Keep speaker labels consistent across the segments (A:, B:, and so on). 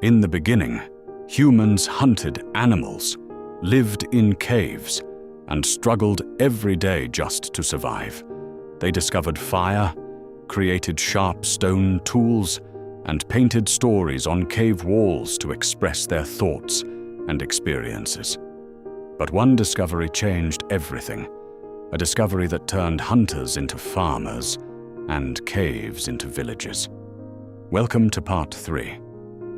A: In the beginning, humans hunted animals, lived in caves, and struggled every day just to survive. They discovered fire, created sharp stone tools, and painted stories on cave walls to express their thoughts and experiences. But one discovery changed everything, a discovery that turned hunters into farmers and caves into villages. Welcome to Part 3,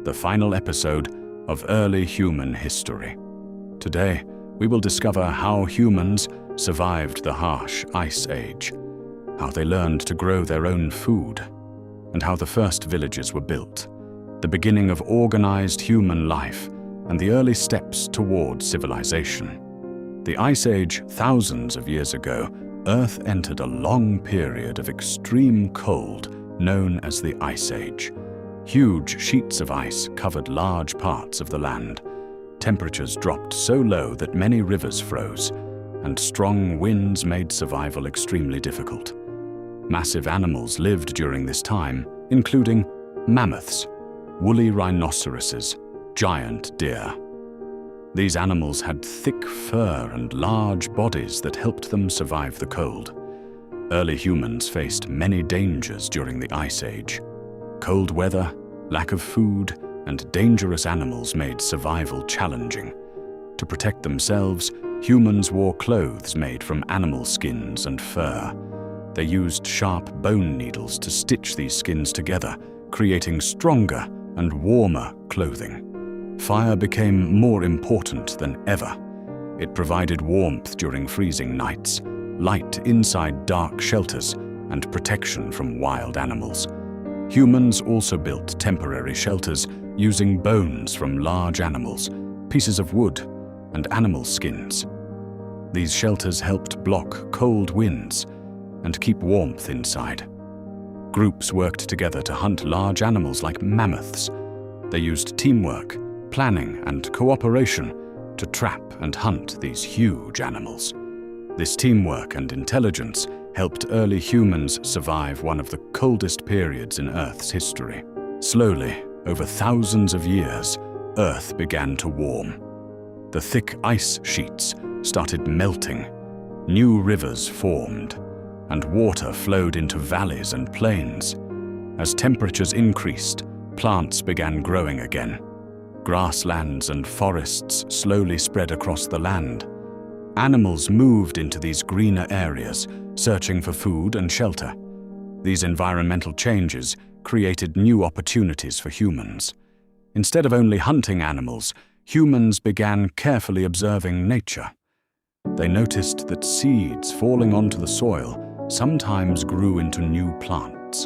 A: the final episode of early human history. Today, we will discover how humans survived the harsh Ice Age, how they learned to grow their own food, and how the first villages were built, the beginning of organized human life and the early steps toward civilization. The Ice Age, thousands of years ago, Earth entered a long period of extreme cold known as the Ice Age. Huge sheets of ice covered large parts of the land. Temperatures dropped so low that many rivers froze, and strong winds made survival extremely difficult. Massive animals lived during this time, including mammoths, woolly rhinoceroses, giant deer. These animals had thick fur and large bodies that helped them survive the cold. Early humans faced many dangers during the Ice Age. Cold weather, lack of food, and dangerous animals made survival challenging. To protect themselves, humans wore clothes made from animal skins and fur. They used sharp bone needles to stitch these skins together, creating stronger and warmer clothing. Fire became more important than ever. It provided warmth during freezing nights, light inside dark shelters, and protection from wild animals. Humans also built temporary shelters using bones from large animals, pieces of wood, and animal skins. These shelters helped block cold winds and keep warmth inside. Groups worked together to hunt large animals like mammoths. They used teamwork, planning, and cooperation to trap and hunt these huge animals. This teamwork and intelligence helped early humans survive one of the coldest periods in Earth's history. Slowly, over thousands of years, Earth began to warm. The thick ice sheets started melting, new rivers formed, and water flowed into valleys and plains. As temperatures increased, plants began growing again. Grasslands and forests slowly spread across the land. Animals moved into these greener areas, searching for food and shelter. These environmental changes created new opportunities for humans. Instead of only hunting animals, humans began carefully observing nature. They noticed that seeds falling onto the soil sometimes grew into new plants.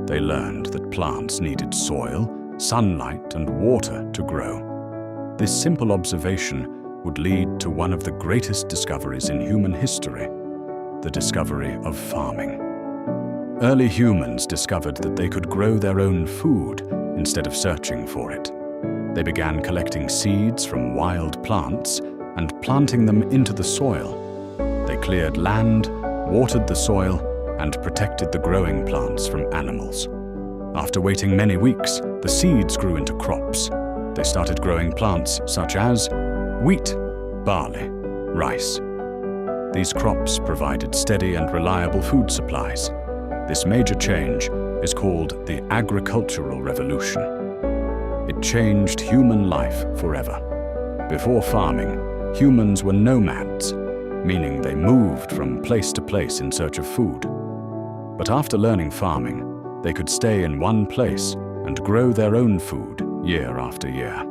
A: They learned that plants needed soil, sunlight, and water to grow. This simple observation would lead to one of the greatest discoveries in human history, the discovery of farming. Early humans discovered that they could grow their own food instead of searching for it. They began collecting seeds from wild plants and planting them into the soil. They cleared land, watered the soil, and protected the growing plants from animals. After waiting many weeks, the seeds grew into crops. They started growing plants such as wheat, barley, rice. These crops provided steady and reliable food supplies. This major change is called the Agricultural Revolution. It changed human life forever. Before farming, humans were nomads, meaning they moved from place to place in search of food. But after learning farming, they could stay in one place and grow their own food year after year.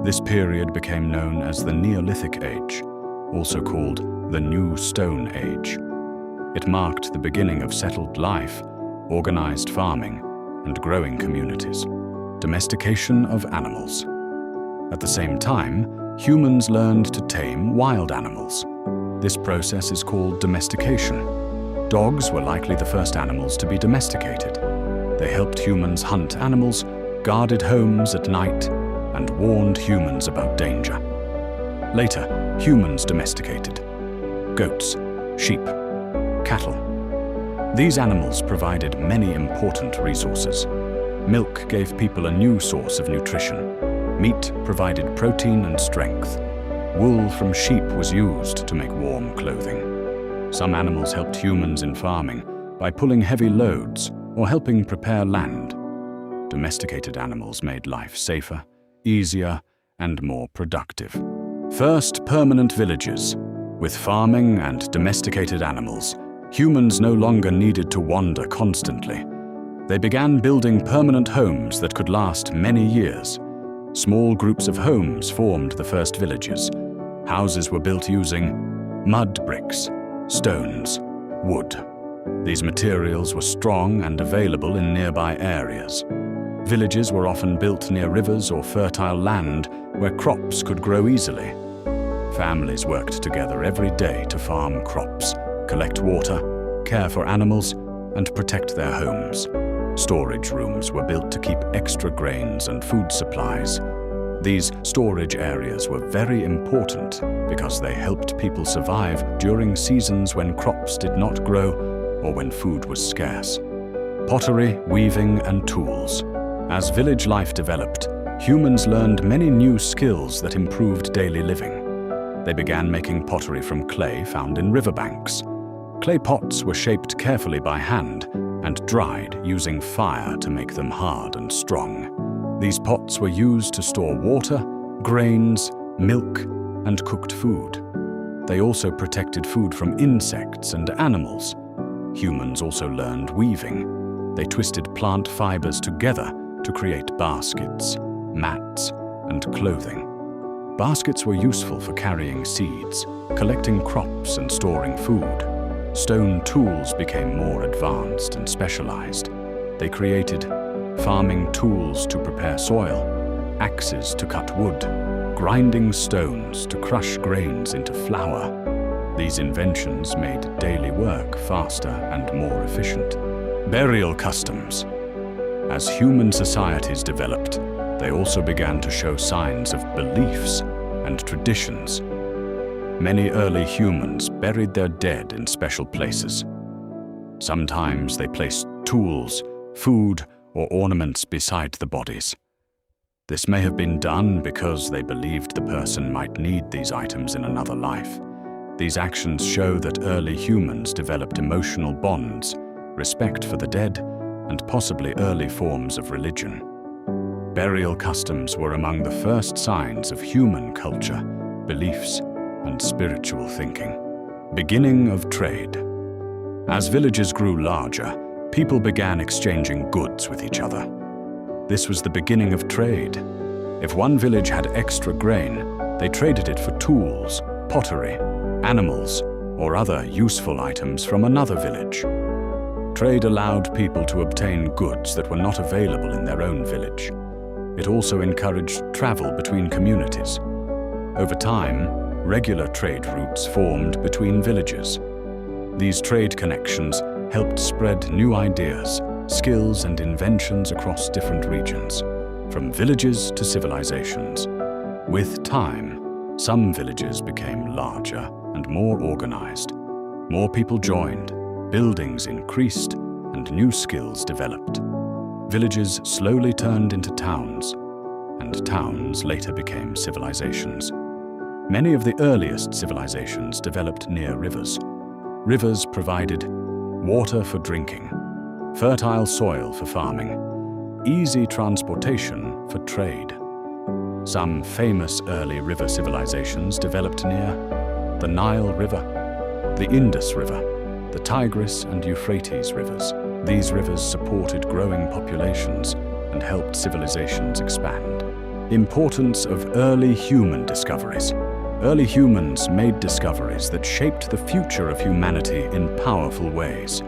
A: This period became known as the Neolithic Age, also called the New Stone Age. It marked the beginning of settled life, organized farming, and growing communities. Domestication of animals. At the same time, humans learned to tame wild animals. This process is called domestication. Dogs were likely the first animals to be domesticated. They helped humans hunt animals, guarded homes at night, and warned humans about danger. Later, humans domesticated goats, sheep, cattle. These animals provided many important resources. Milk gave people a new source of nutrition. Meat provided protein and strength. Wool from sheep was used to make warm clothing. Some animals helped humans in farming by pulling heavy loads or helping prepare land. Domesticated animals made life safer, easier, and more productive. First, permanent villages. With farming and domesticated animals, humans no longer needed to wander constantly. They began building permanent homes that could last many years. Small groups of homes formed the first villages. Houses were built using mud bricks, stones, wood. These materials were strong and available in nearby areas. Villages were often built near rivers or fertile land where crops could grow easily. Families worked together every day to farm crops, collect water, care for animals, and protect their homes. Storage rooms were built to keep extra grains and food supplies. These storage areas were very important because they helped people survive during seasons when crops did not grow or when food was scarce. Pottery, weaving, and tools. As village life developed, humans learned many new skills that improved daily living. They began making pottery from clay found in riverbanks. Clay pots were shaped carefully by hand and dried using fire to make them hard and strong. These pots were used to store water, grains, milk, and cooked food. They also protected food from insects and animals. Humans also learned weaving. They twisted plant fibers together to create baskets, mats, and clothing. Baskets were useful for carrying seeds, collecting crops, and storing food. Stone tools became more advanced and specialized. They created farming tools to prepare soil, axes to cut wood, grinding stones to crush grains into flour. These inventions made daily work faster and more efficient. Burial customs. As human societies developed, they also began to show signs of beliefs and traditions. Many early humans buried their dead in special places. Sometimes they placed tools, food, or ornaments beside the bodies. This may have been done because they believed the person might need these items in another life. These actions show that early humans developed emotional bonds, respect for the dead, and possibly early forms of religion. Burial customs were among the first signs of human culture, beliefs, and spiritual thinking. Beginning of trade. As villages grew larger, people began exchanging goods with each other. This was the beginning of trade. If one village had extra grain, they traded it for tools, pottery, animals, or other useful items from another village. Trade allowed people to obtain goods that were not available in their own village. It also encouraged travel between communities. Over time, regular trade routes formed between villages. These trade connections helped spread new ideas, skills, and inventions across different regions, from villages to civilizations. With time, some villages became larger and more organized. More people joined, buildings increased, and new skills developed. Villages slowly turned into towns, and towns later became civilizations. Many of the earliest civilizations developed near rivers. Rivers provided water for drinking, fertile soil for farming, easy transportation for trade. Some famous early river civilizations developed near the Nile River, the Indus River, the Tigris and Euphrates rivers. These rivers supported growing populations and helped civilizations expand. Importance of early human discoveries. Early humans made discoveries that shaped the future of humanity in powerful ways.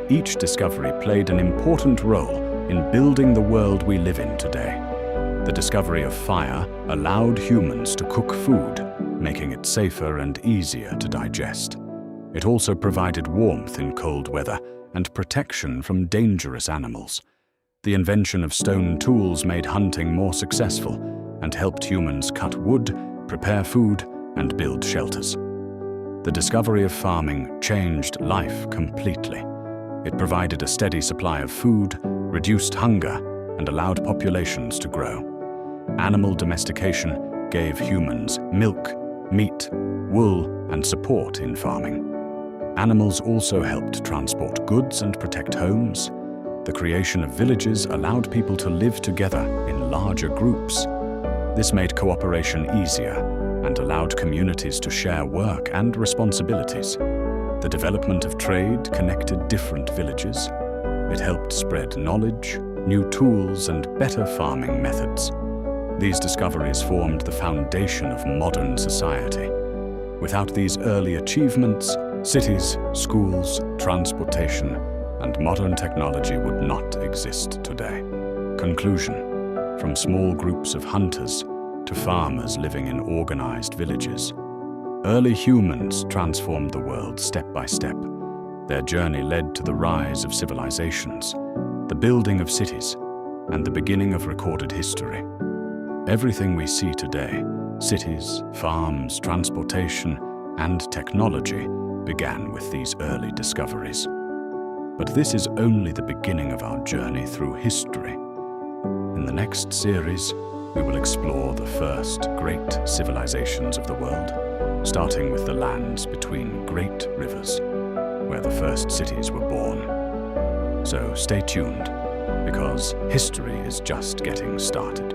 A: Each discovery played an important role in building the world we live in today. The discovery of fire allowed humans to cook food, making it safer and easier to digest. It also provided warmth in cold weather and protection from dangerous animals. The invention of stone tools made hunting more successful and helped humans cut wood, prepare food, and build shelters. The discovery of farming changed life completely. It provided a steady supply of food, reduced hunger, and allowed populations to grow. Animal domestication gave humans milk, meat, wool, and support in farming. Animals also helped transport goods and protect homes. The creation of villages allowed people to live together in larger groups. This made cooperation easier and allowed communities to share work and responsibilities. The development of trade connected different villages. It helped spread knowledge, new tools, and better farming methods. These discoveries formed the foundation of modern society. Without these early achievements, cities, schools, transportation, and modern technology would not exist today. Conclusion: from small groups of hunters to farmers living in organized villages, early humans transformed the world step by step. Their journey led to the rise of civilizations, the building of cities, and the beginning of recorded history. Everything we see today, cities, farms, transportation, and technology, began with these early discoveries. But this is only the beginning of our journey through history. In the next series, we will explore the first great civilizations of the world, starting with the lands between great rivers, where the first cities were born. So stay tuned, because history is just getting started.